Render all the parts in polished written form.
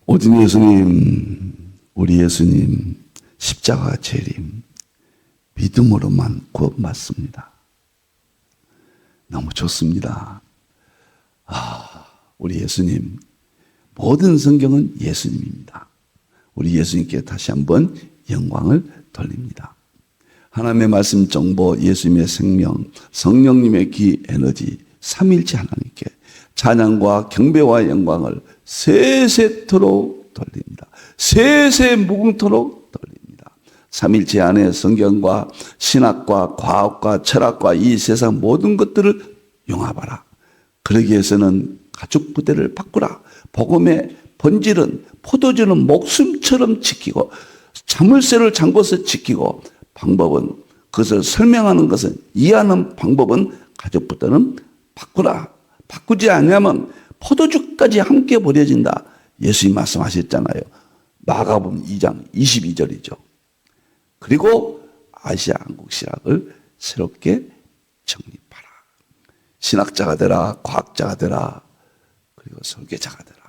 오직 예수님, 우리 예수님 십자가 재림 믿음으로만 구원받습니다. 너무 좋습니다. 우리 예수님, 모든 성경은 예수님입니다. 우리 예수님께 다시 한번 영광을 돌립니다. 하나님의 말씀 정보, 예수님의 생명, 성령님의 기 에너지, 삼일체 하나님께 찬양과 경배와 영광을 세세토록 돌립니다. 세세 무궁토록 돌립니다. 삼일체 안에 성경과 신학과 과학과 철학과 이 세상 모든 것들을 용합하라. 그러기 위해서는 가죽 부대를 바꾸라. 복음의 본질은 포도주는 목숨처럼 지키고 자물쇠를 잠궈서 지키고 방법은 그것을 설명하는 것은 이해하는 방법은 가죽 부대는 바꾸라. 바꾸지 않으면 포도주까지 함께 버려진다. 예수님 말씀하셨잖아요. 마가복음 2장 22절이죠. 그리고 아시아 한국 신학을 새롭게 정립하라. 신학자가 되라, 과학자가 되라, 그리고 설계자가 되라.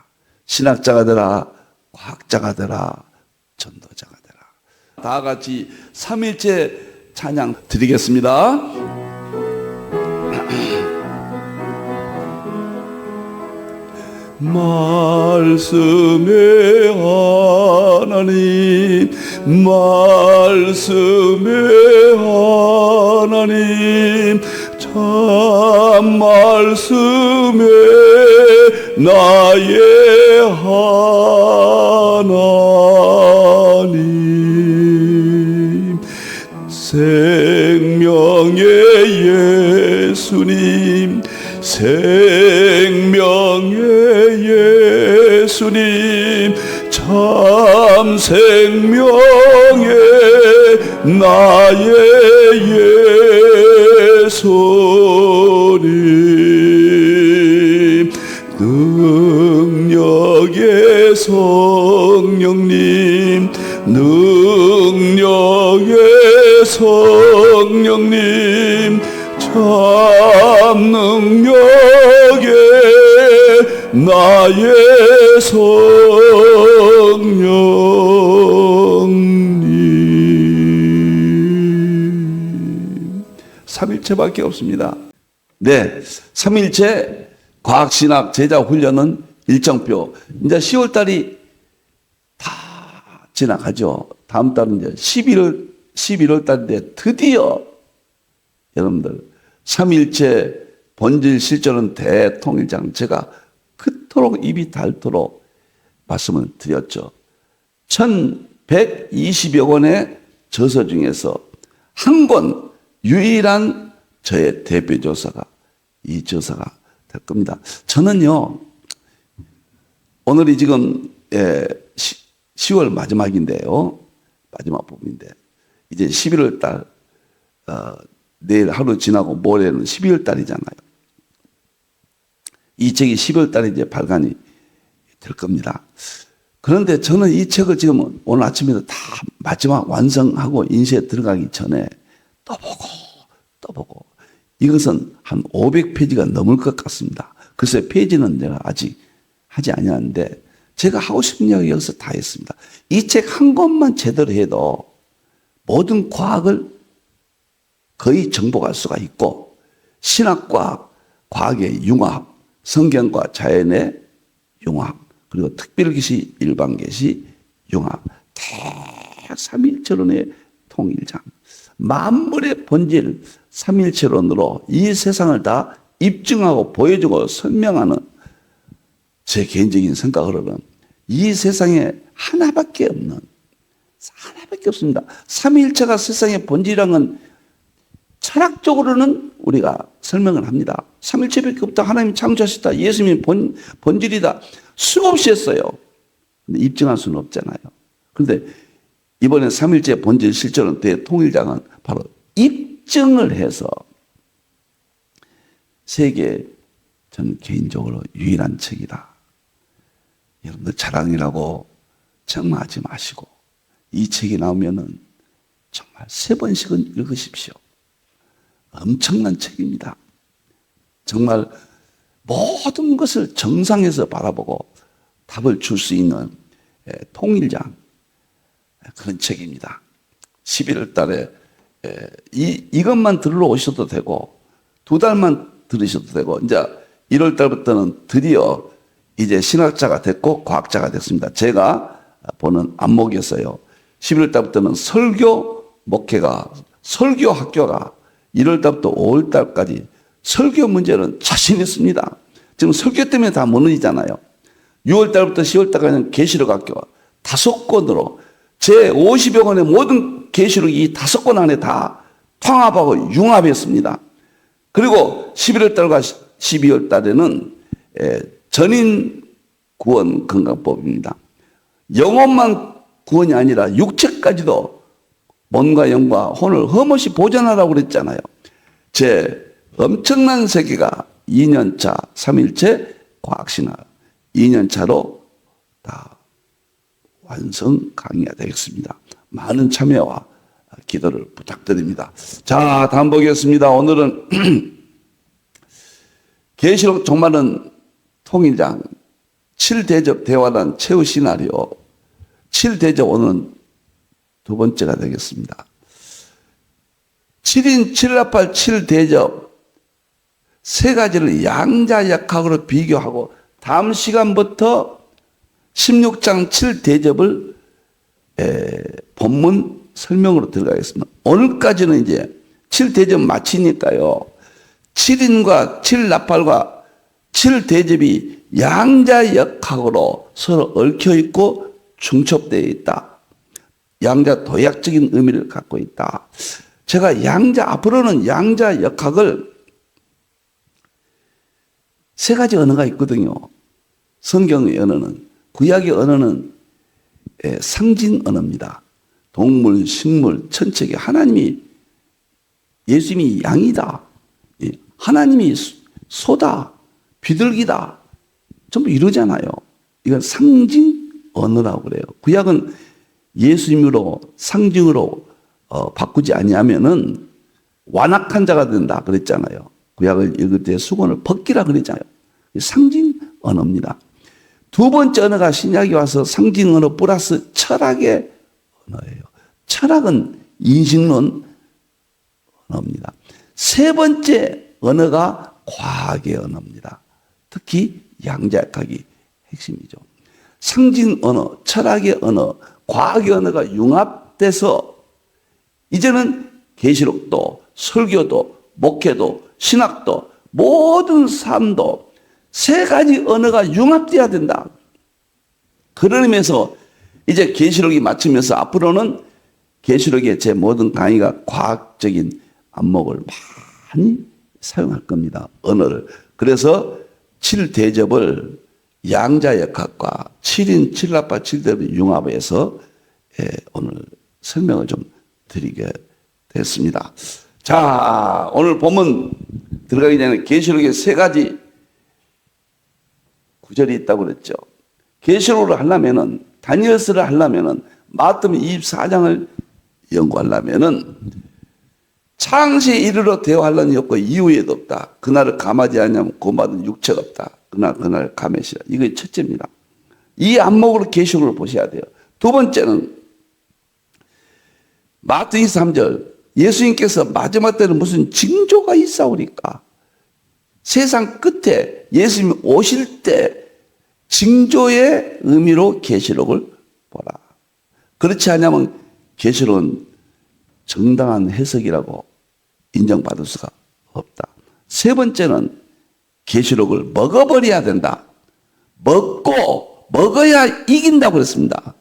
신학자가 되라, 과학자가 되라, 전도자가 되라. 다 같이 삼일체 찬양 드리겠습니다. 말씀의 하나님, 말씀의 하나님, 참 말씀의 나의 하나님, 생명의 예수님, 생명의 예수님, 참 생명의 나의 예수님, 능력의 성령님, 능력의 성령님, 참 능력의 나의 성령님. 삼일체밖에 없습니다. 네, 삼일체 과학신학 제자훈련은 일정표. 이제 10월달이 다 지나가죠. 다음 달은 이제 11월달인데 드디어 여러분들 삼일체 본질 실존은 대통일장, 제가 그토록 입이 닳도록 말씀을 드렸죠. 1120여 권의 저서 중에서 한 권 유일한 저의 대표 저서가 이 저서가 될 겁니다. 저는요, 오늘이 지금 10월 마지막인데요. 마지막 부분인데 이제 11월 달 내일 하루 지나고 모레는 12월 달이잖아요. 이 책이 12월 달에 이제 발간이 될 겁니다. 그런데 저는 이 책을 지금 오늘 아침에도 다 마지막 완성하고 인쇄에 들어가기 전에 또 보고 이것은 한 500페이지가 넘을 것 같습니다. 글쎄 페이지는 내가 아직 하지 아니하는데 제가 하고 싶은 이야기 여기서 다 했습니다. 이 책 한 권만 제대로 해도 모든 과학을 거의 정복할 수가 있고 신학과 과학의 융합, 성경과 자연의 융합, 그리고 특별계시, 일반계시 융합, 대삼일체론의 통일장, 만물의 본질 삼일체론으로 이 세상을 다 입증하고 보여주고 설명하는 제 개인적인 생각으로는 이 세상에 하나밖에 없습니다. 삼일체가 세상의 본질이라는 건 철학적으로는 우리가 설명을 합니다. 삼일체밖에 없다. 하나님이 창조하셨다. 예수님이 본질이다. 수없이 했어요. 근데 입증할 수는 없잖아요. 그런데 이번에 삼일체 본질 실존은 대통일장은 바로 입증을 해서 세계 저는 개인적으로 유일한 책이다. 여러분들 자랑이라고 정말하지 마시고 이 책이 나오면은 정말 3번씩은 읽으십시오. 엄청난 책입니다. 정말 모든 것을 정상에서 바라보고 답을 줄 수 있는 통일장 그런 책입니다. 11월 달에 이것만 들러 오셔도 되고 2달만 들으셔도 되고 이제 1월 달부터는 드디어 이제 신학자가 됐고 과학자가 됐습니다. 제가 보는 안목이었어요. 11월 달부터는 설교 학교가 1월 달부터 5월 달까지 설교 문제는 자신 있습니다. 지금 설교 때문에 다 무너지잖아요. 6월 달부터 10월 달까지는 계시록 학교가 5권으로 제 50여 권의 모든 계시록이 5권 안에 다 통합하고 융합했습니다. 그리고 11월 달과 12월 달에는 전인 구원 건강법입니다. 영혼만 구원이 아니라 육체까지도 몸과 영과 혼을 흠없이 보존하라고 그랬잖아요. 제 엄청난 세계가 2년차 3일째 과학신학 2년차로 다 완성 강의가 되겠습니다. 많은 참여와 기도를 부탁드립니다. 자, 다음 보겠습니다. 오늘은 계시록 종말은 통일장 7대접 대화란 최후 시나리오 7대접 오늘은 두 번째가 되겠습니다. 7인 7나팔 7대접 세 가지를 양자역학으로 비교하고 다음 시간부터 16장 7대접을 본문 설명으로 들어가겠습니다. 오늘까지는 이제 7대접 마치니까요. 7인과 7나팔과 7대접이 양자역학으로 서로 얽혀있고 중첩되어 있다. 양자 도약적인 의미를 갖고 있다. 제가 앞으로는 양자역학을 세 가지 언어가 있거든요. 성경의 언어는, 구약의 언어는 상징 언어입니다. 동물, 식물, 천체계, 예수님이 양이다. 하나님이 소다, 비둘기다. 전부 이러잖아요. 이건 상징 언어라고 그래요. 구약은 예수님으로, 상징으로 바꾸지 아니하면은 완악한 자가 된다 그랬잖아요. 구약을 읽을 때 수건을 벗기라 그랬잖아요. 상징 언어입니다. 두 번째 언어가 신약이 와서 상징 언어 플러스 철학의 언어예요. 철학은 인식론 언어입니다. 세 번째 언어가 과학의 언어입니다. 특히 양자역학이 핵심이죠. 상징 언어, 철학의 언어, 과학의 언어가 융합돼서 이제는 계시록도, 설교도, 목회도, 신학도, 모든 삶도 세 가지 언어가 융합돼야 된다. 그런 의미에서 이제 계시록이 마치면서 앞으로는 계시록의 제 모든 강의가 과학적인 안목을 많이 사용할 겁니다. 언어를. 그래서 7대접을 양자역학과 7인 7나팔 7대접을 융합해서 오늘 설명을 좀 드리게 됐습니다. 자, 오늘 본문 들어가기 전에 계시록에 세 가지 구절이 있다고 그랬죠. 계시록을 하려면은, 다니엘서를 하려면은, 마태복음 24장을 연구하려면은 창세에 이르러 대화하려는 없고 이후에도 없다. 그날을 감하지 않으면 구원받은 육체가 없다. 그날 감해시라. 이게 첫째입니다. 이 안목으로 계시록을 보셔야 돼요. 두 번째는 마태복음 23절 예수님께서 마지막 때는 무슨 징조가 있사오리까? 세상 끝에 예수님이 오실 때 징조의 의미로 계시록을 보라. 그렇지 않으면 계시록은 정당한 해석이라고 인정받을 수가 없다. 세 번째는 계시록을 먹어버려야 된다. 먹어야 이긴다고 그랬습니다.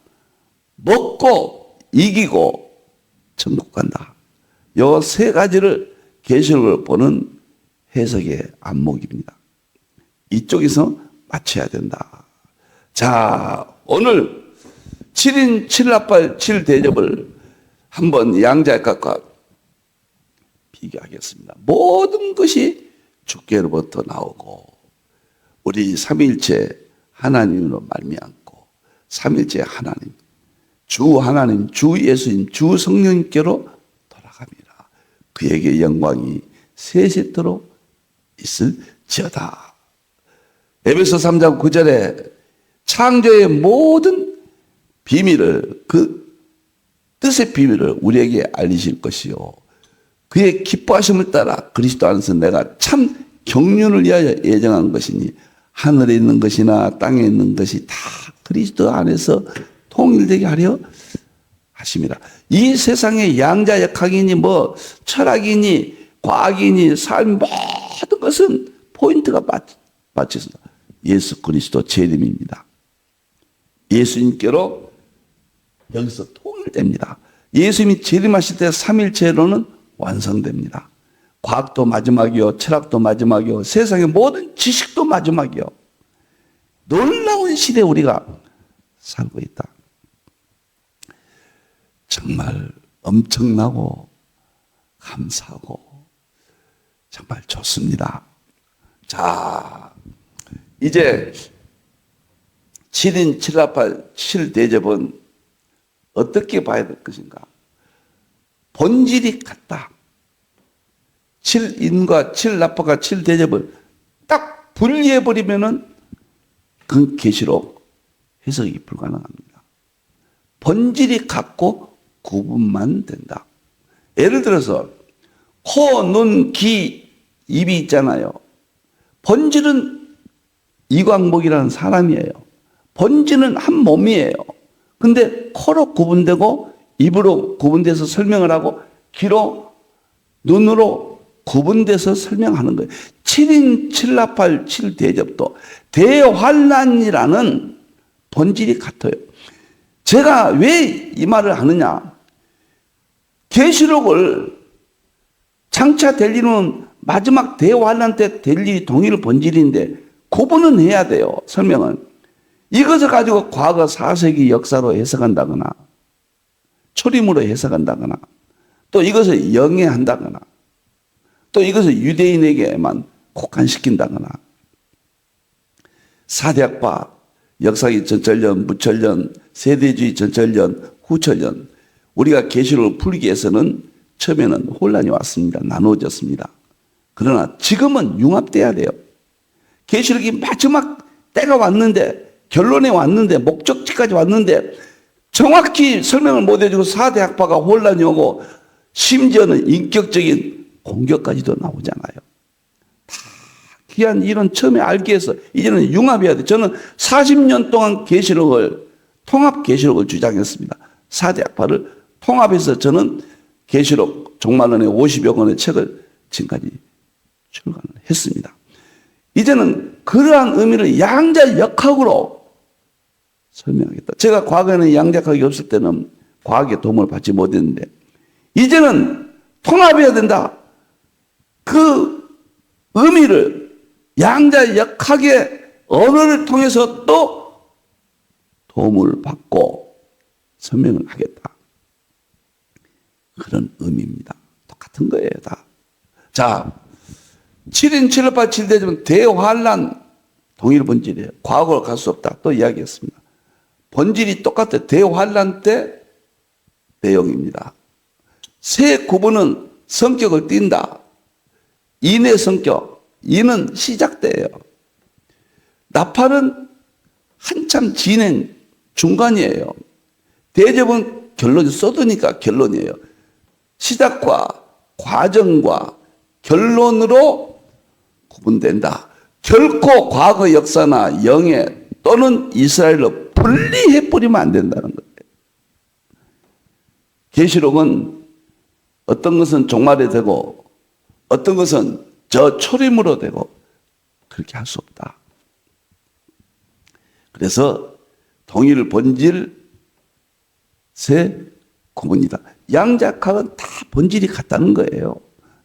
먹고 이기고 천국 간다. 요 세 가지를 계시록을 보는 해석의 안목입니다. 이쪽에서 맞춰야 된다. 자, 오늘 7인 7나팔 7대접을 한번 양자역학과 비교하겠습니다. 모든 것이 주께로부터 나오고 우리 삼위일체 하나님으로 말미암고 삼위일체 하나님, 주 하나님, 주 예수님, 주 성령님께로 돌아갑니다. 그에게 영광이 세세토록 있을지어다. 에베소 3장 9절에 창조의 모든 비밀을, 그 뜻의 비밀을 우리에게 알리실 것이요. 그의 기뻐하심을 따라 그리스도 안에서 내가 참 경륜을 위하여 예정한 것이니 하늘에 있는 것이나 땅에 있는 것이 다 그리스도 안에서 통일되게 하려 하심이라. 이 세상의 양자역학이니 뭐 철학이니 과학이니 삶 모든 것은 포인트가 맞춰서 예수 그리스도 재림입니다. 예수님께로 여기서 통일됩니다. 예수님이 재림하실 때 삼일체로는 완성됩니다. 과학도 마지막이요, 철학도 마지막이요, 세상의 모든 지식도 마지막이요. 놀라운 시대에 우리가 살고 있다. 정말 엄청나고 감사하고 정말 좋습니다. 자, 이제 7인 7나팔 7대접은 어떻게 봐야 될 것인가? 본질이 같다. 7인과 7나팔과 7대접을 딱 분리해버리면은 그건 계시록 해석이 불가능합니다. 본질이 같고 구분만 된다. 예를 들어서 코, 눈, 귀, 입이 있잖아요. 본질은 이광목이라는 사람이에요. 본질은 한 몸이에요. 근데 코로 구분되고 입으로 구분돼서 설명을 하고 귀로 눈으로 구분돼서 설명하는 거예요. 7인 7나팔 7대접도 대환란이라는 본질이 같아요. 제가 왜 이 말을 하느냐? 계시록을 장차 될 일은 마지막 대환란 때 될 일이 동일 본질인데 구분은 해야 돼요. 설명은. 이것을 가지고 과거 4세기 역사로 해석한다거나 초림으로 해석한다거나 또 이것을 영해한다거나 또 이것을 유대인에게만 국한시킨다거나 사대학파, 역사기 전철련, 무철련, 세대주의 전철련, 후철련 우리가 계시록을 풀기 위해서는 처음에는 혼란이 왔습니다. 나누어졌습니다. 그러나 지금은 융합돼야 돼요. 계시록이 마지막 때가 왔는데 결론에 왔는데 목적지까지 왔는데 정확히 설명을 못 해주고 사대학파가 혼란이 오고 심지어는 인격적인 공격까지도 나오잖아요. 다 귀한 이런 처음에 알기 위해서 이제는 융합해야 돼. 저는 40년 동안 계시록을 통합 계시록을 주장했습니다. 사대학파를 통합해서 저는 계시록 종말론의 50여 권의 책을 지금까지 출간을 했습니다. 이제는 그러한 의미를 양자역학으로 설명하겠다. 제가 과거에는 양자역학이 없을 때는 과학의 도움을 받지 못했는데 이제는 통합해야 된다. 그 의미를 양자역학의 언어를 통해서 또 도움을 받고 설명을 하겠다. 그런 의미입니다. 똑같은 거예요, 다. 자, 7인 7나팔 7대접은 대환란 동일 본질이에요. 과거로 갈 수 없다. 또 이야기했습니다. 본질이 똑같아요. 대환란 때 내용입니다. 새 구분은 성격을 띈다. 인의 성격, 인은 시작대예요. 나팔은 한참 진행 중간이에요. 대접은 결론이 쏟으니까 결론이에요. 시작과 과정과 결론으로 구분된다. 결코 과거 역사나 영예 또는 이스라엘로 분리해버리면 안 된다는 거예요. 계시록은 어떤 것은 종말에 되고 어떤 것은 저 초림으로 되고 그렇게 할 수 없다. 그래서 동일 본질 세 구분이다. 양자역학은 다 본질이 같다는 거예요.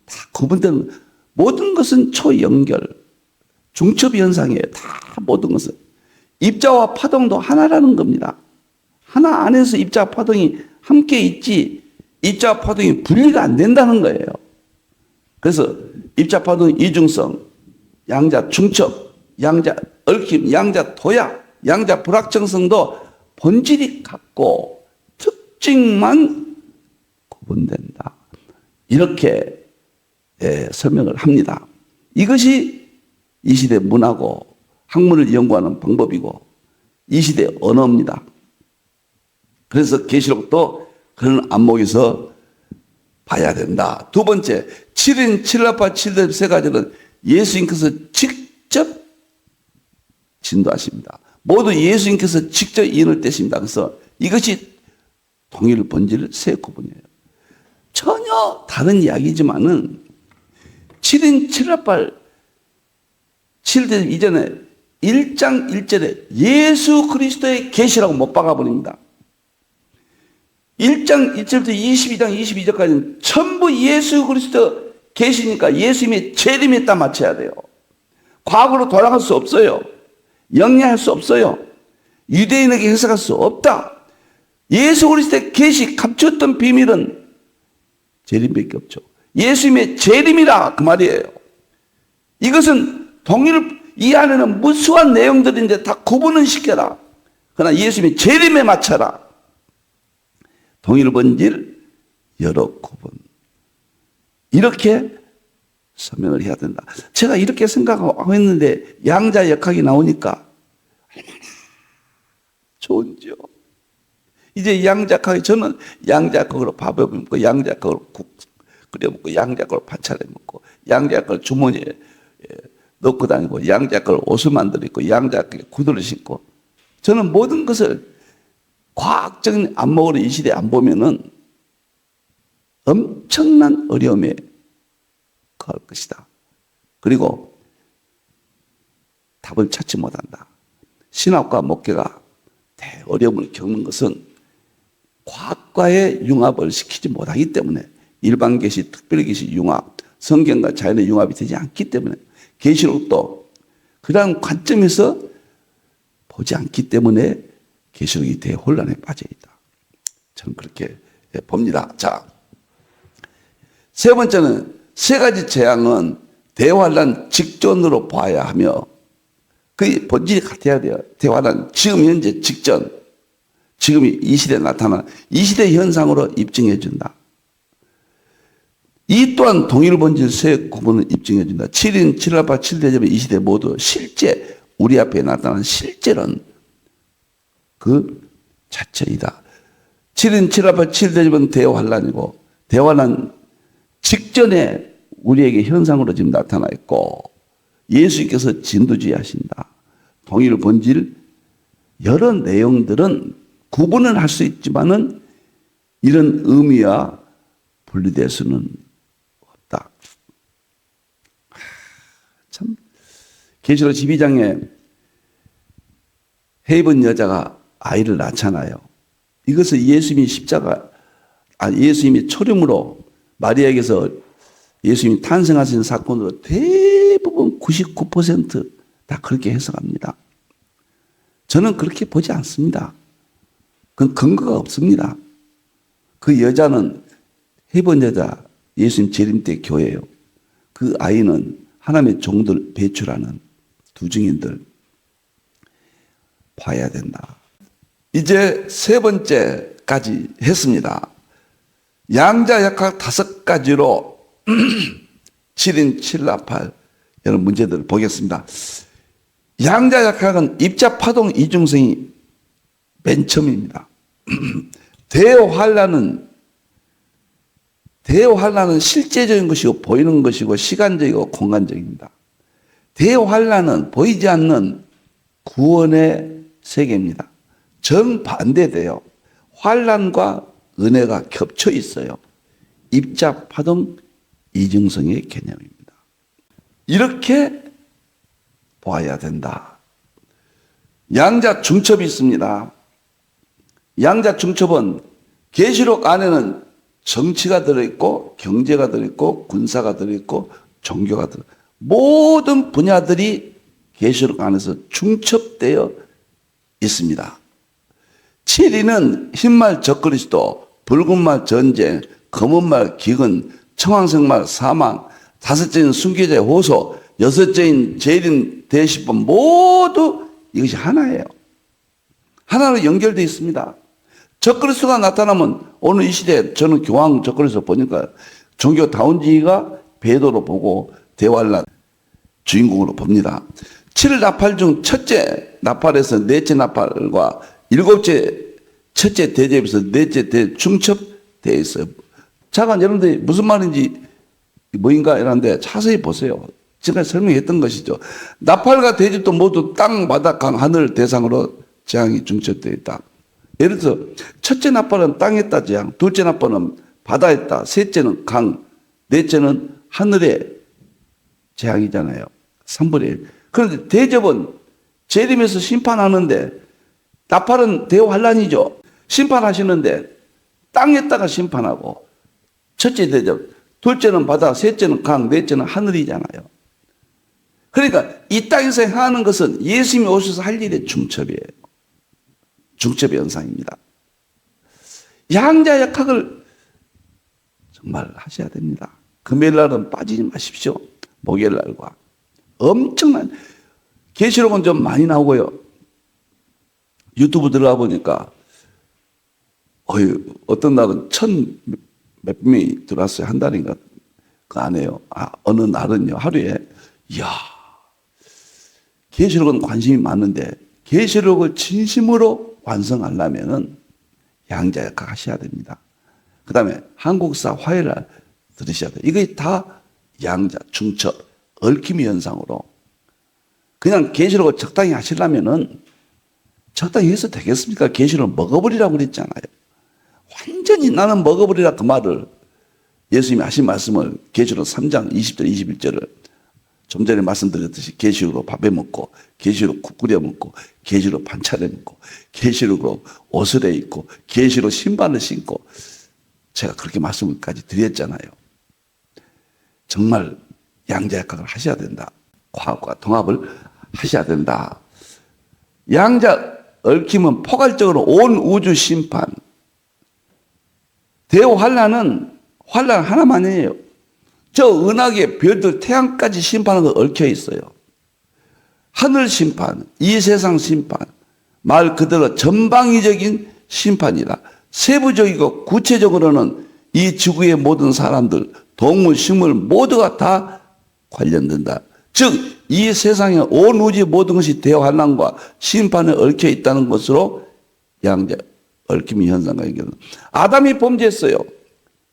다 구분되는 모든 것은 초연결, 중첩현상이에요. 다 모든 것은. 입자와 파동도 하나라는 겁니다. 하나 안에서 입자와 파동이 함께 있지 입자와 파동이 분리가 안 된다는 거예요. 그래서 입자 파동 이중성, 양자 중첩, 양자 얽힘, 양자 도약, 양자 불확정성도 본질이 같고 특징만 구분된다. 이렇게 설명을 합니다. 이것이 이 시대 문화고 학문을 연구하는 방법이고 이 시대 언어입니다. 그래서 계시록도 그런 안목에서 봐야 된다. 두 번째, 7인 7나팔 7대접 세 가지는 예수님께서 직접 진도하십니다. 모두 예수님께서 직접 인을 떼십니다. 그래서 이것이 통일 본질 세 구분이에요. 전혀 다른 이야기지만은 7인 7나팔 7대접 이전에 1장 1절에 예수 그리스도의 계시라고 못 박아버립니다. 1장 1절부터 22장 22절까지는 전부 예수 그리스도 계시니까 예수님의 재림에 딱 맞춰야 돼요. 과거로 돌아갈 수 없어요. 영리할 수 없어요. 유대인에게 해석할 수 없다. 예수 그리스도의 계시 감췄던 비밀은 재림밖에 없죠. 예수님의 재림이라 그 말이에요. 이것은 이 안에는 무수한 내용들인데 다 구분은 시켜라. 그러나 예수님의 재림에 맞춰라. 동일 본질, 여러 구분. 이렇게 설명을 해야 된다. 제가 이렇게 생각하고 했는데 양자 역학이 나오니까 얼마나 좋은지요. 이제 양자역학이 저는 양자역학으로 밥을 먹고 양자역학으로 국 끓여 먹고 양자역학으로 반찬을 먹고 양자역학을 주머니에 넣고 다니고 양자역학으로 옷을 만들어 입고 양자역학에 구두를 신고 저는 모든 것을 과학적인 안목으로 이 시대에 안 보면은 엄청난 어려움에 거할 것이다. 그리고 답을 찾지 못한다. 신학과 목회가 어려움을 겪는 것은 과학과의 융합을 시키지 못하기 때문에 일반 계시, 특별 계시 융합, 성경과 자연의 융합이 되지 않기 때문에 계시록도 그러한 관점에서 보지 않기 때문에 계시록이 대혼란에 빠져 있다. 저는 그렇게 봅니다. 자, 세 번째는 세 가지 재앙은 대환란 직전으로 봐야 하며 그 본질이 같아야 돼요. 대환란 지금 현재 직전, 지금이 이 시대에 나타나는 이 시대 현상으로 입증해 준다. 이 또한 동일 본질 세 구분을 입증해 준다. 7인 7나팔 7대접의 이 시대 모두 실제 우리 앞에 나타나는 실제는 그 자체이다. 7인 7나팔 7대접은 대환란이고 대환란 직전에 우리에게 현상으로 지금 나타나 있고 예수님께서 진두지휘하신다. 동일 본질 여러 내용들은 구분을 할 수 있지만은 이런 의미와 분리될 수는 없다. 참 계시록 12장에 해입은 여자가 아이를 낳잖아요. 이것을 예수님이 예수님이 초림으로 마리아에게서 예수님이 탄생하신 사건으로 대부분 99% 그렇게 해석합니다. 저는 그렇게 보지 않습니다. 그건 근거가 없습니다. 그 여자는 해본 여자, 예수님 재림 때 교회예요. 그 아이는 하나님의 종들 배출하는 두 증인들 봐야 된다. 이제 세 번째까지 했습니다. 양자역학 5가지로 7인 7나팔 이런 문제들을 보겠습니다. 양자역학은 입자파동 이중성이 맨 처음입니다. 대환란은 실제적인 것이고 보이는 것이고 시간적이고 공간적입니다. 대환란은 보이지 않는 구원의 세계입니다. 정반대돼요. 환란과 은혜가 겹쳐 있어요. 입자파동 이중성의 개념입니다. 이렇게 보아야 된다. 양자 중첩이 있습니다. 양자 중첩은 계시록 안에는 정치가 들어있고 경제가 들어있고 군사가 들어있고 종교가 들어있고 모든 분야들이 계시록 안에서 중첩되어 있습니다. 7위는 흰말 적그리스도, 붉은말 전쟁, 검은말 기근, 청황색말 사망, 다섯째는 순교자의 호소, 여섯째인 재림 대시법 모두 이것이 하나예요. 하나로 연결되어 있습니다. 적그리스도가 나타나면 오늘 이 시대에 저는 교황 적그리스도 보니까 종교다운주의가 배도로 보고 대환란 주인공으로 봅니다. 7나팔 중 첫째 나팔에서 넷째 나팔과 일곱째 첫째 대접에서 넷째 중첩되어 있어요. 잠깐 여러분들이 무슨 말인지 뭐인가 이러는데 자세히 보세요. 제가 설명했던 것이죠. 나팔과 대접도 모두 땅, 바다, 강, 하늘 대상으로 재앙이 중첩되어 있다. 예를 들어서 첫째 나팔은 땅에 있다 재앙, 둘째 나팔은 바다에 있다, 셋째는 강, 넷째는 하늘의 재앙이잖아요. 3분의 1. 그런데 대접은 재림에서 심판하는데 나팔은 대환란이죠. 심판하시는데 땅에다가 심판하고 첫째 대접, 둘째는 바다, 셋째는 강, 넷째는 하늘이잖아요. 그러니까 이 땅에서 행하는 것은 예수님이 오셔서 할 일의 중첩이에요. 중첩의 현상입니다. 양자 역학을 정말 하셔야 됩니다. 금요일 날은 빠지지 마십시오. 목요일 날과 엄청난 계시록은 좀 많이 나오고요. 유튜브 들어가 보니까 어떤 날은 몇 명이 들어왔어요. 한 달인가 그 안에요. 어느 날은요 하루에 이야 계시록은 관심이 많은데 계시록을 진심으로 완성하려면은 양자역학 하셔야 됩니다. 그 다음에 한국사 화요일날 들으셔야 돼요. 이게 다 양자, 중첩, 얽힘 현상으로 그냥 계시록을 적당히 하시려면은 적당히 해서 되겠습니까? 계시록을 먹어버리라고 그랬잖아요. 완전히 나는 먹어버리라 그 말을 예수님이 하신 말씀을 계시록 3장 20절 21절을 좀 전에 말씀드렸듯이 계시록으로 밥해 먹고 계시록 국 끓여 먹고 계시록 반찬해 먹고 계시록으로 옷을 해 입고 계시록 신발을 신고 제가 그렇게 말씀까지 드렸잖아요. 정말 양자역학을 하셔야 된다. 과학과 통합을 하셔야 된다. 양자 얽힘은 포괄적으로 온 우주 심판. 대환란은 환란 하나만이에요. 저 은하계 별들 태양까지 심판하는 거 얽혀 있어요. 하늘 심판, 이 세상 심판, 말 그대로 전방위적인 심판이다. 세부적이고 구체적으로는 이 지구의 모든 사람들, 동물, 식물 모두가 다 관련된다. 즉 이 세상의 온 우주의 모든 것이 대환란과 심판에 얽혀 있다는 것으로 양자 얽힘의 현상과 연결합니다. 아담이 범죄했어요.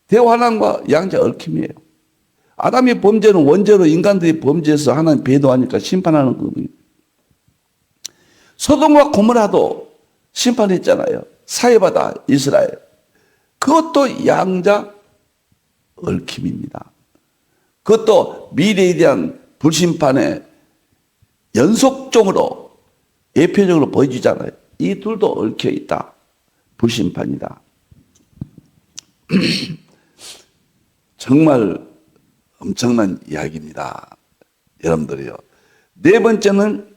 대환란과 양자 얽힘이에요. 아담의 범죄는 원죄로 인간들이 범죄해서 하나님 배도하니까 심판하는 거거든요. 소돔과 고모라도 심판했잖아요. 사해바다 이스라엘. 그것도 양자 얽힘입니다. 그것도 미래에 대한 불심판의 연속종으로 예표적으로 보여주잖아요. 이 둘도 얽혀 있다. 불심판이다. 정말 엄청난 이야기입니다. 여러분들이요. 네 번째는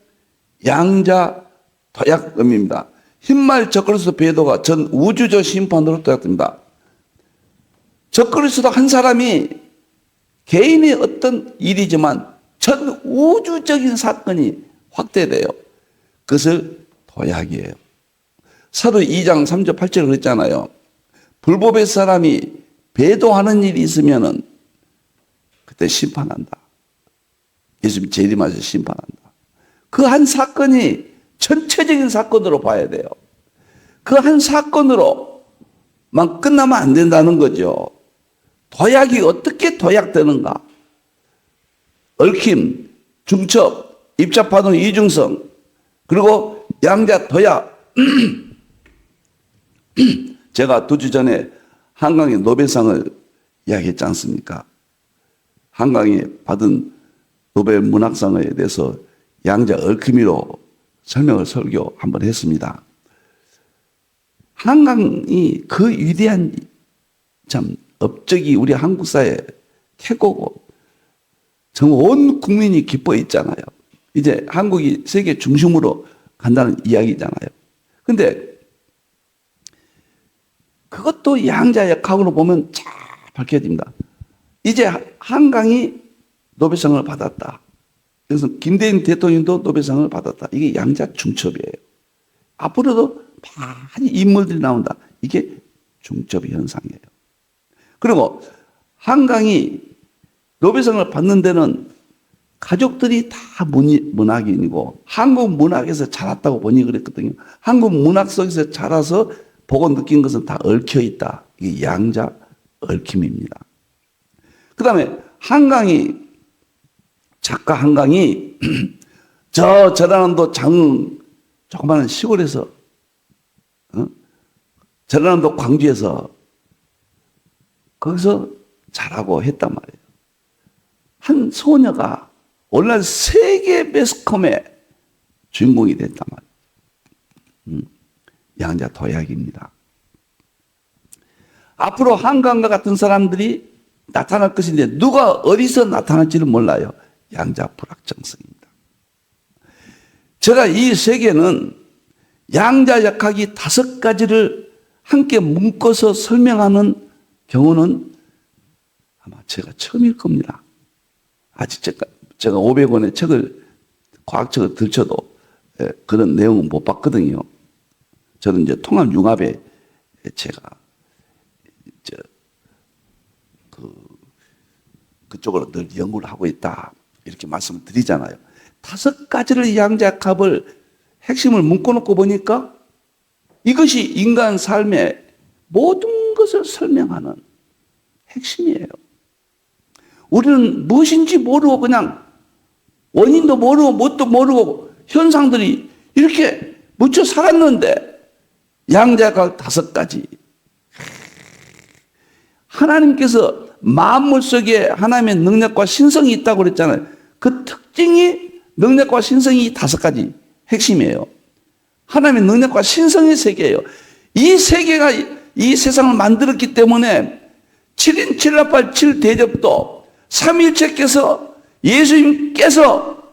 양자 도약음입니다. 흰말 적그리스도 배도가 전 우주적 심판으로 도약됩니다. 적그리스도 한 사람이 개인의 어떤 일이지만 전 우주적인 사건이 확대돼요. 그것을 도약이에요. 사도 2장 3절 8절 그랬잖아요. 불법의 사람이 배도하는 일이 있으면은 그때 심판한다. 예수님 재림하셔서 심판한다. 그 한 사건이 전체적인 사건으로 봐야 돼요. 그 한 사건으로만 끝나면 안 된다는 거죠. 도약이 어떻게 도약되는가? 얽힘, 중첩, 입자파동 이중성, 그리고 양자 도약. 제가 2주 전에 한강의 노벨상을 이야기했지 않습니까? 한강이 받은 노벨 문학상에 대해서 양자 얽힘이로 설교 한번 했습니다. 한강이 그 위대한 참 업적이 우리 한국 사회에 태고고 정말 온 국민이 기뻐 있잖아요. 이제 한국이 세계 중심으로 간다는 이야기잖아요. 근데 그것도 양자역학으로 보면 잘 밝혀집니다. 이제 한강이 노벨상을 받았다. 그래서 김대중 대통령도 노벨상을 받았다. 이게 양자 중첩이에요. 앞으로도 많이 인물들이 나온다. 이게 중첩의 현상이에요. 그리고 한강이 노벨상을 받는 데는 가족들이 다 문학인이고 한국 문학에서 자랐다고 본인이 그랬거든요. 한국 문학 속에서 자라서 보고 느낀 것은 다 얽혀 있다. 이게 양자 얽힘입니다. 그 다음에 한강이, 작가 한강이 저 전라남도 장흥 조그마한 시골에서, 전라남도 광주에서 거기서 자라고 했단 말이에요. 한 소녀가 오늘날 세계 매스컴의 주인공이 됐단 말이에요. 양자 도약입니다. 앞으로 한강과 같은 사람들이 나타날 것인데 누가 어디서 나타날지를 몰라요. 양자 불확정성입니다. 제가 이 세계는 양자 역학이 5가지를 함께 묶어서 설명하는 경우는 아마 제가 처음일 겁니다. 아직 제가 500원의 책을, 과학책을 들춰도 그런 내용은 못 봤거든요. 저는 이제 통합융합에 제가 그쪽으로 늘 연구를 하고 있다. 이렇게 말씀을 드리잖아요. 5가지를 양자역합을 핵심을 묶어놓고 보니까 이것이 인간 삶의 모든 것을 설명하는 핵심이에요. 우리는 무엇인지 모르고 그냥 원인도 모르고 뭣도 모르고 현상들이 이렇게 묻혀 살았는데 양자역학 5가지. 하나님께서 만물 속에 하나님의 능력과 신성이 있다고 그랬잖아요. 그 특징이, 능력과 신성이 5가지 핵심이에요. 하나님의 능력과 신성의 세계예요. 이 세계가 이 세상을 만들었기 때문에 7인 7합발 7대접도 삼위일체께서, 예수님께서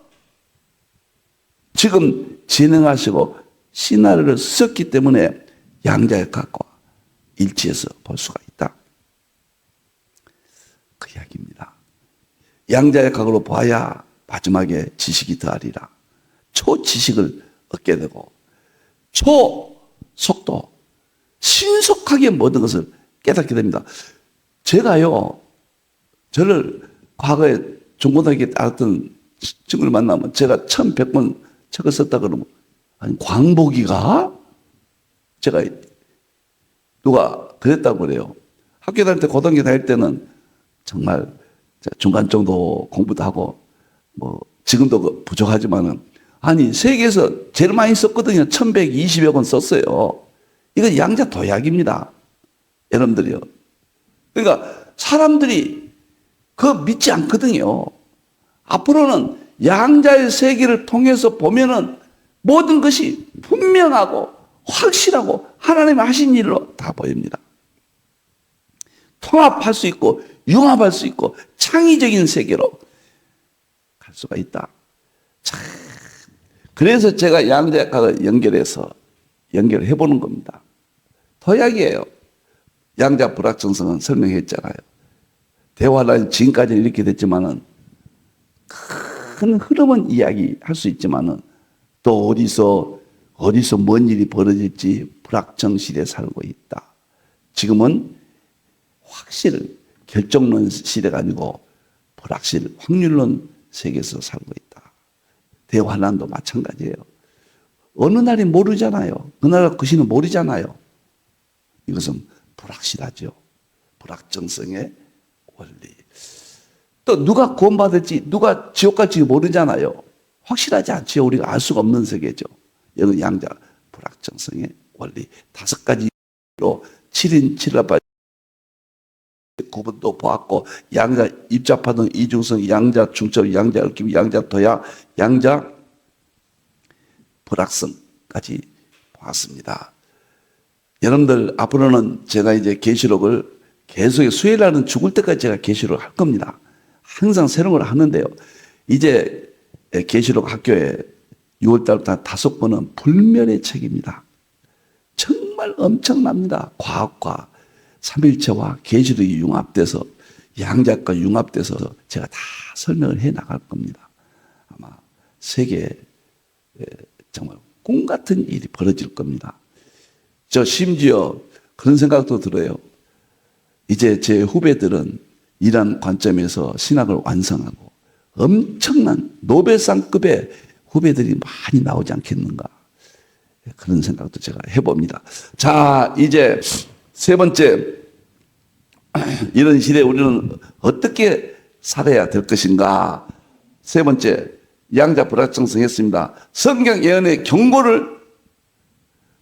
지금 진행하시고 시나리오를 쓰셨기 때문에 양자역학과 일치해서 볼 수가 있다. 그 이야기입니다. 양자역학으로 봐야 마지막에 지식이 더하리라. 초지식을 얻게 되고 초속도, 신속하게 모든 것을 깨닫게 됩니다. 제가요, 저를 과거에 중고등학교 때 알았던 친구를 만나면 제가 1100번 책을 썼다 그러면, 아니, 광복이가? 제가 누가 그랬다고 그래요. 학교 다닐 때, 고등학교 다닐 때는 정말 중간 정도 공부도 하고, 뭐, 지금도 부족하지만은, 아니, 세계에서 제일 많이 썼거든요. 1120여 권 썼어요. 이건 양자 도약입니다. 여러분들이요. 그러니까 사람들이 그거 믿지 않거든요. 앞으로는 양자의 세계를 통해서 보면은 모든 것이 분명하고 확실하고 하나님이 하신 일로 다 보입니다. 통합할 수 있고 융합할 수 있고 창의적인 세계로 갈 수가 있다. 참. 그래서 제가 양자역학을 연결을 해보는 겁니다. 도약이에요. 양자 불확정성은 설명했잖아요. 대화란 지금까지는 이렇게 됐지만은 큰 흐름은 이야기할 수 있지만은 또 어디서 뭔 일이 벌어질지 불확정 시대에 살고 있다. 지금은 확실 결정론 시대가 아니고 불확실 확률론 세계에서 살고 있다. 대환란도 마찬가지예요. 어느 날이 모르잖아요. 그날 그 시는 모르잖아요. 이것은 불확실하죠. 불확정성의 원리. 또 누가 구원받을지, 누가 지옥 갈지 모르잖아요. 확실하지 않지요. 우리가 알 수가 없는 세계죠. 이건 양자 불확정성의 원리. 5가지로 7인 7합발 구분도 보았고, 양자 입자파동, 이중성, 양자 중첩, 양자 얽힘, 양자 도약, 양자 불확성까지 보았습니다. 여러분들 앞으로는 제가 이제 계시록을 계속 수요일날은 죽을 때까지 제가 계시록을 할 겁니다. 항상 새로운 걸 하는데요. 이제 계시록 학교에 6월달부터 5번은 불멸의 책입니다. 정말 엄청납니다. 과학과 삼일체와 계시록이 융합돼서, 양자과 융합돼서 제가 다 설명을 해 나갈 겁니다. 아마 세계에 정말 꿈 같은 일이 벌어질 겁니다. 저 심지어 그런 생각도 들어요. 이제 제 후배들은 이런 관점에서 신학을 완성하고 엄청난 노벨상급의 후배들이 많이 나오지 않겠는가. 그런 생각도 제가 해봅니다. 자, 이제 세 번째, 이런 시대에 우리는 어떻게 살아야 될 것인가? 세 번째, 양자 불확정성했습니다. 성경 예언의 경고를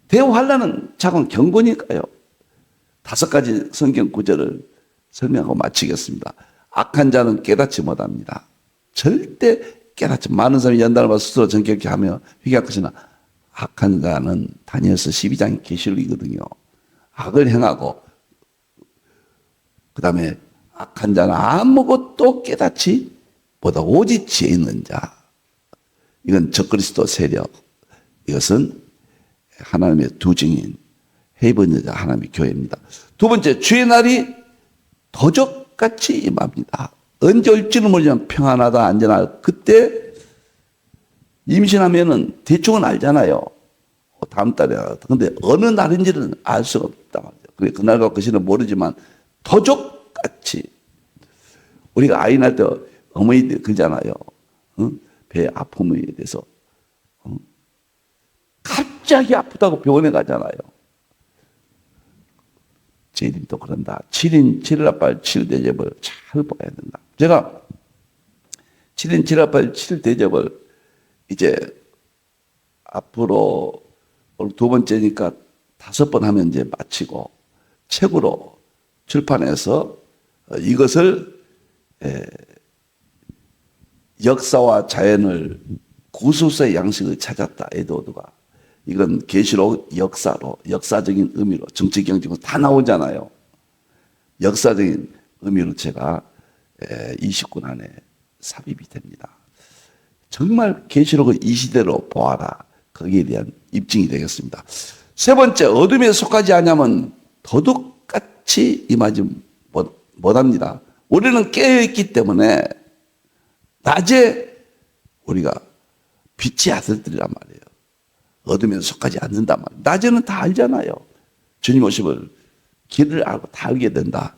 대화하려는 작은 경고니까요. 5가지 성경 구절을 설명하고 마치겠습니다. 악한 자는 깨닫지 못합니다. 절대 깨닫지. 많은 사람이 연단을 받아 스스로 정결케 하며 회개할 것이나 악한 자는 다니엘서 12장 계시록이거든요. 악을 행하고 그 다음에 악한 자는 아무것도 깨닫지 못하고 오직 지혜 있는 자. 이건 적그리스도 세력. 이것은 하나님의 두 증인 헤이븐 여자 하나님의 교회입니다. 두 번째, 주의 날이 도적같이 임합니다. 언제 올지는 모르지만 평안하다 안전하다. 그때 임신하면은 대충은 알잖아요. 다음 달에. 근데 어느 날인지는 알 수가 없단 말이에요. 그래, 그날과 그 시는 모르지만 도적같이. 우리가 아이 낳을 때 어머니들 그러잖아요. 응? 배 아픔에 대해서. 응? 갑자기 아프다고 병원에 가잖아요. 제님도 그런다. 7인 7라빨 7대접을 잘 봐야 된다. 제가 7인 7라빨 7대접을 이제 앞으로 오늘 2번째니까 5번 하면 이제 마치고 책으로 출판해서 이것을 역사와 자연을 구수서의 양식을 찾았다. 에드워드가. 이건 계시록 역사로, 역사적인 의미로, 정치, 경제로 다 나오잖아요. 역사적인 의미로 제가 20권 안에 삽입이 됩니다. 정말 계시록을 이 시대로 보아라. 거기에 대한 입증이 되겠습니다. 세 번째, 어둠에 속하지 않으면 도둑같이 임하지 못합니다. 우리는 깨어있기 때문에 낮에 우리가 빛의 아들들이란 말이에요. 어둠에 속하지 않는단 말이에요. 낮에는 다 알잖아요. 주님 오심을 길을 알고 다 알게 된다.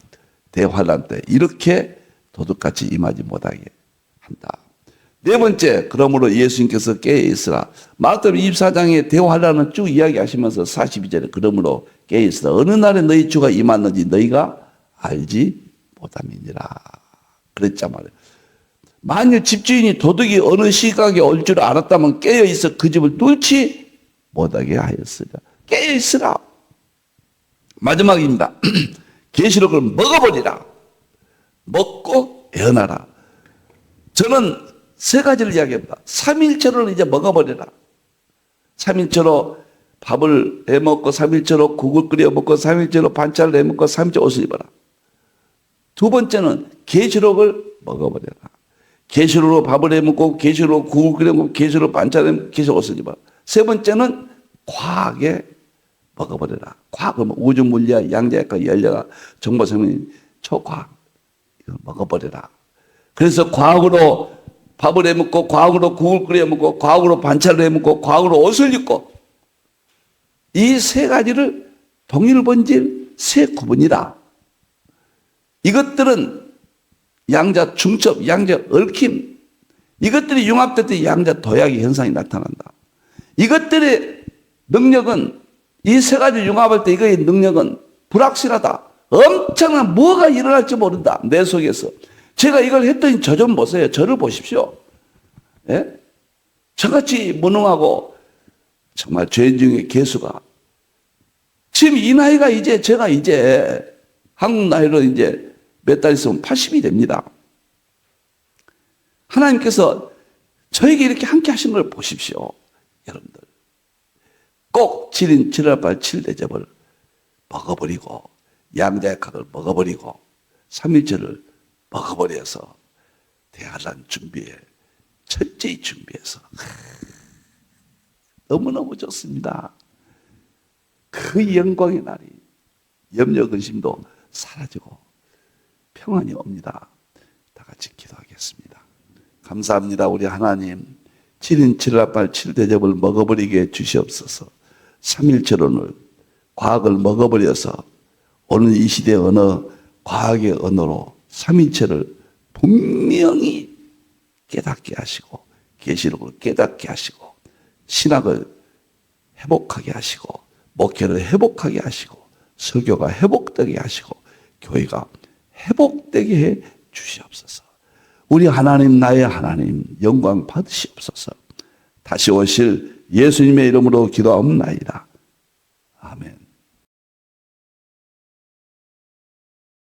대환란 때 이렇게 도둑같이 임하지 못하게 한다. 네 번째, 그러므로 예수님께서 깨어있으라. 마태복음 24장에 대환란을 쭉 이야기하시면서 42절에 그러므로 깨어있으라. 어느 날에 너희 주가 임하는지 너희가 알지 못함이니라. 그랬단 말이에요. 만일 집주인이 도둑이 어느 시각에 올 줄 알았다면 깨어있어 그 집을 뚫지 못하게 하였으리라. 깨어있으라. 마지막입니다. 계시록을 먹어버리라. 먹고 예언하라. 저는 3가지를 이야기합니다. 3일째로는 이제 먹어버리라. 3일째로 밥을 해먹고 3일째로 국을 끓여 먹고 3일째로 반찬을 해먹고 3일째 옷을 입어라. 두 번째는 계시록을 먹어버려라. 계시록으로 밥을 해먹고 계시록으로 국을 끓여 먹고 계시록으로 반찬을 해먹고 계시록 옷을 입어라. 세 번째는 과학에 먹어버려라. 과학은 우주 물리학, 양자역학, 연료학, 정보생명, 초과학 이거 먹어버려라. 그래서 과학으로 밥을 해먹고 과학으로 국을 끓여 먹고 과학으로 반찬을 해먹고 과학으로 옷을 입고 이 3가지를 동일본질 3구분이다. 이것들은 양자 중첩, 양자 얽힘 이것들이 융합될 때 양자 도약의 현상이 나타난다. 이것들의 능력은 이 3가지 융합할 때 이거의 능력은 불확실하다. 엄청난 뭐가 일어날지 모른다. 내 속에서. 제가 이걸 했더니 저 좀 보세요. 저를 보십시오. 예? 저같이 무능하고 정말 죄인 중에 개수가 지금 이 나이가 이제 제가 이제 한국 나이로 이제 몇 달 있으면 80이 됩니다. 하나님께서 저에게 이렇게 함께 하신 걸 보십시오. 여러분들. 꼭 7인 7월발 7대접을 먹어버리고 양자역학을 먹어버리고 3일절을 먹어버려서 대환란 준비에 철저히 준비해서 너무너무 좋습니다. 그 영광의 날이 염려 근심도 사라지고 평안이 옵니다. 다 같이 기도하겠습니다. 감사합니다. 우리 하나님 7인 7라빨 7대접을 먹어버리게 해주시옵소서. 3일절론을 과학을 먹어버려서 오늘 이 시대의 언어 과학의 언어로 3일체를 분명히 깨닫게 하시고 계시록을 깨닫게 하시고 신학을 회복하게 하시고 목회를 회복하게 하시고 설교가 회복되게 하시고 교회가 회복되게 해 주시옵소서. 우리 하나님 나의 하나님 영광 받으시옵소서. 다시 오실 예수님의 이름으로 기도하옵나이다.